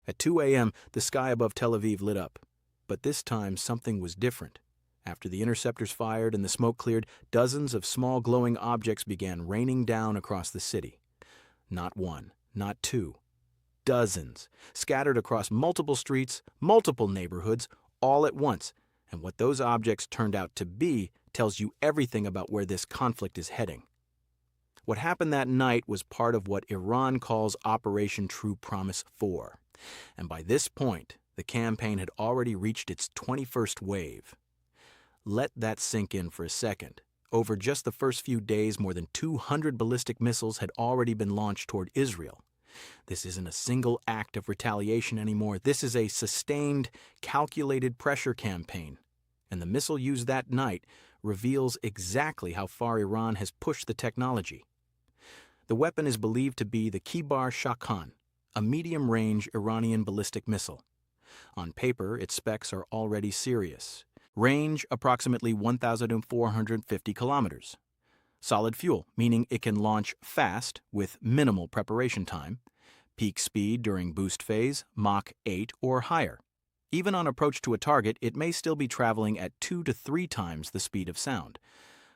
At 2 a.m., the sky above Tel Aviv lit up. But this time, something was different. After the interceptors fired and the smoke cleared, dozens of small glowing objects began raining down across the city. Not one, not two. Dozens, scattered across multiple streets, multiple neighborhoods, all at once. And what those objects turned out to be tells you everything about where this conflict is heading. What happened that night was part of what Iran calls Operation True Promise 4. And by this point, the campaign had already reached its 21st wave. Let that sink in for a second. Over just the first few days, more than 200 ballistic missiles had already been launched toward Israel. This isn't a single act of retaliation anymore. This is a sustained, calculated pressure campaign. And the missile used that night reveals exactly how far Iran has pushed the technology. The weapon is believed to be the Kibar Shakan, a medium-range Iranian ballistic missile. On paper, its specs are already serious. Range approximately 1,450 kilometers. Solid fuel, meaning it can launch fast with minimal preparation time. Peak speed during boost phase, Mach 8 or higher. Even on approach to a target, it may still be traveling at 2 to 3 times the speed of sound.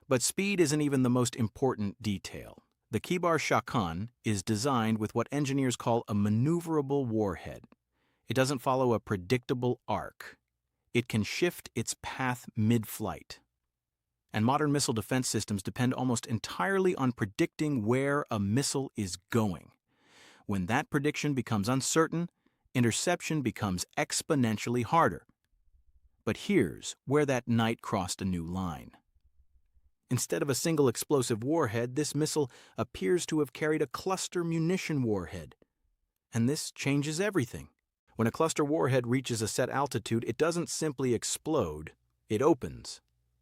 But speed isn't even the most important detail. The Kibar Shakan is designed with what engineers call a maneuverable warhead. It doesn't follow a predictable arc. It can shift its path mid-flight. And modern missile defense systems depend almost entirely on predicting where a missile is going. When that prediction becomes uncertain, interception becomes exponentially harder. But here's where that night crossed a new line. Instead of a single explosive warhead, this missile appears to have carried a cluster munition warhead. And this changes everything. When a cluster warhead reaches a set altitude, it doesn't simply explode, it opens.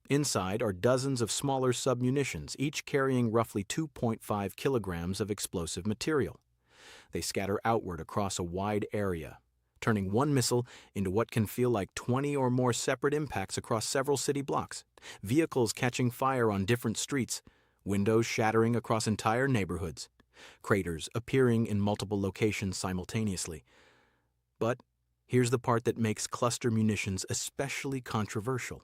Inside are dozens of smaller submunitions, each carrying roughly 2.5 kilograms of explosive material. They scatter outward across a wide area, turning one missile into what can feel like 20 or more separate impacts across several city blocks, vehicles catching fire on different streets, windows shattering across entire neighborhoods, craters appearing in multiple locations simultaneously. But here's the part that makes cluster munitions especially controversial.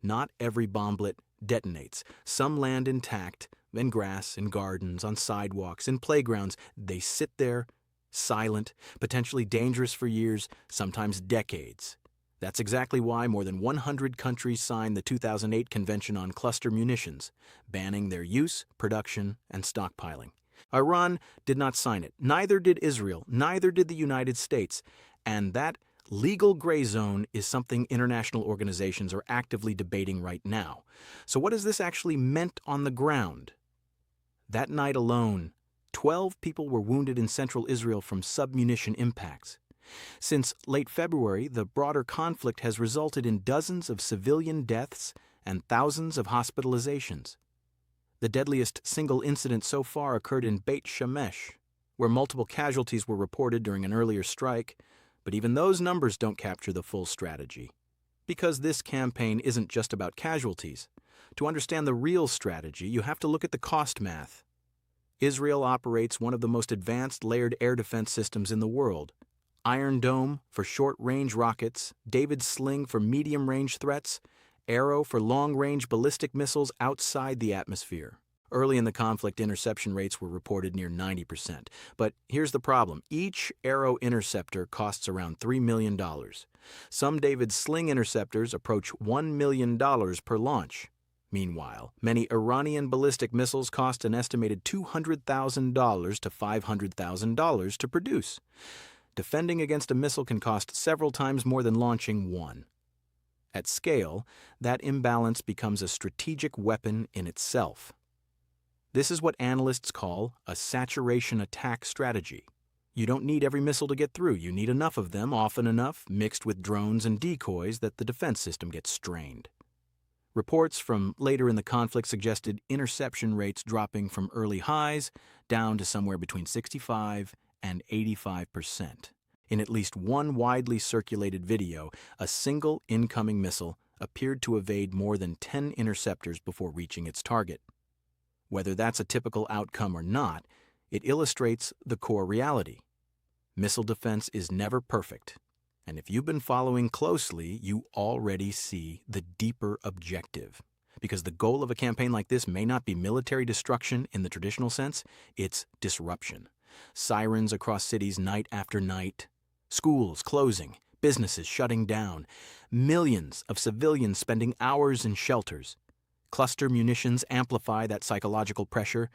Not every bomblet detonates. Some land intact, in grass, in gardens, on sidewalks, in playgrounds. They sit there, silent, potentially dangerous for years, sometimes decades. That's exactly why more than 100 countries signed the 2008 Convention on Cluster Munitions, banning their use, production, and stockpiling. Iran did not sign it. Neither did Israel. Neither did the United States. And that legal gray zone is something international organizations are actively debating right now. So what has this actually meant on the ground? That night alone, 12 people were wounded in central Israel from submunition impacts. Since late February, the broader conflict has resulted in dozens of civilian deaths and thousands of hospitalizations. The deadliest single incident so far occurred in Beit Shemesh, where multiple casualties were reported during an earlier strike, but even those numbers don't capture the full strategy. Because this campaign isn't just about casualties. To understand the real strategy, you have to look at the cost math. Israel operates one of the most advanced layered air defense systems in the world. Iron Dome for short-range rockets, David's Sling for medium-range threats, Arrow for long-range ballistic missiles outside the atmosphere. Early in the conflict, interception rates were reported near 90%. But here's the problem. Each Arrow interceptor costs around $3 million. Some David's Sling interceptors approach $1 million per launch. Meanwhile, many Iranian ballistic missiles cost an estimated $200,000 to $500,000 to produce. Defending against a missile can cost several times more than launching one. At scale, that imbalance becomes a strategic weapon in itself. This is what analysts call a saturation attack strategy. You don't need every missile to get through. You need enough of them, often enough, mixed with drones and decoys, that the defense system gets strained. Reports from later in the conflict suggested interception rates dropping from early highs down to somewhere between 65 and 85%. In at least one widely circulated video, a single incoming missile appeared to evade more than 10 interceptors before reaching its target. Whether that's a typical outcome or not, it illustrates the core reality. Missile defense is never perfect. And if you've been following closely, you already see the deeper objective. Because the goal of a campaign like this may not be military destruction in the traditional sense, it's disruption. Sirens across cities night after night, schools closing, businesses shutting down, millions of civilians spending hours in shelters. Cluster munitions amplify that psychological pressure,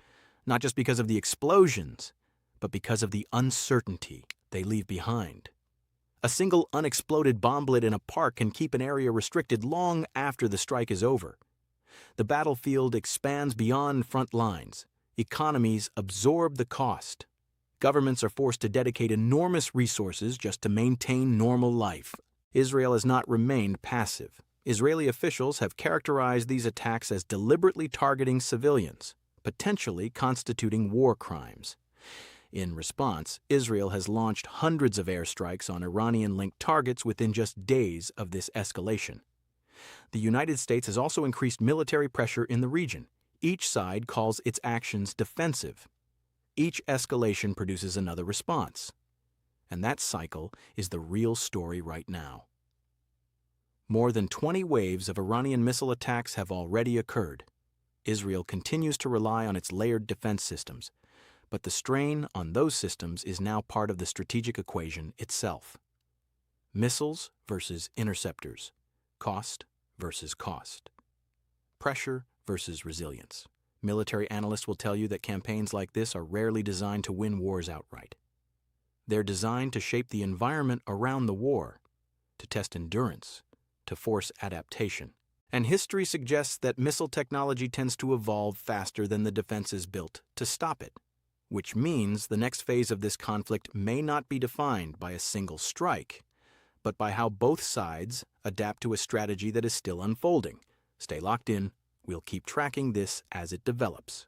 not just because of the explosions, but because of the uncertainty they leave behind. A single unexploded bomblet in a park can keep an area restricted long after the strike is over. The battlefield expands beyond front lines. Economies absorb the cost. Governments are forced to dedicate enormous resources just to maintain normal life. Israel has not remained passive. Israeli officials have characterized these attacks as deliberately targeting civilians, potentially constituting war crimes. In response, Israel has launched hundreds of airstrikes on Iranian-linked targets within just days of this escalation. The United States has also increased military pressure in the region. Each side calls its actions defensive. Each escalation produces another response. And that cycle is the real story right now. More than 20 waves of Iranian missile attacks have already occurred. Israel continues to rely on its layered defense systems, but the strain on those systems is now part of the strategic equation itself. Missiles versus interceptors. Cost versus cost. Pressure versus resilience. Military analysts will tell you that campaigns like this are rarely designed to win wars outright. They're designed to shape the environment around the war, to test endurance, to force adaptation. And history suggests that missile technology tends to evolve faster than the defenses built to stop it, which means the next phase of this conflict may not be defined by a single strike, but by how both sides adapt to a strategy that is still unfolding. Stay locked in. We'll keep tracking this as it develops.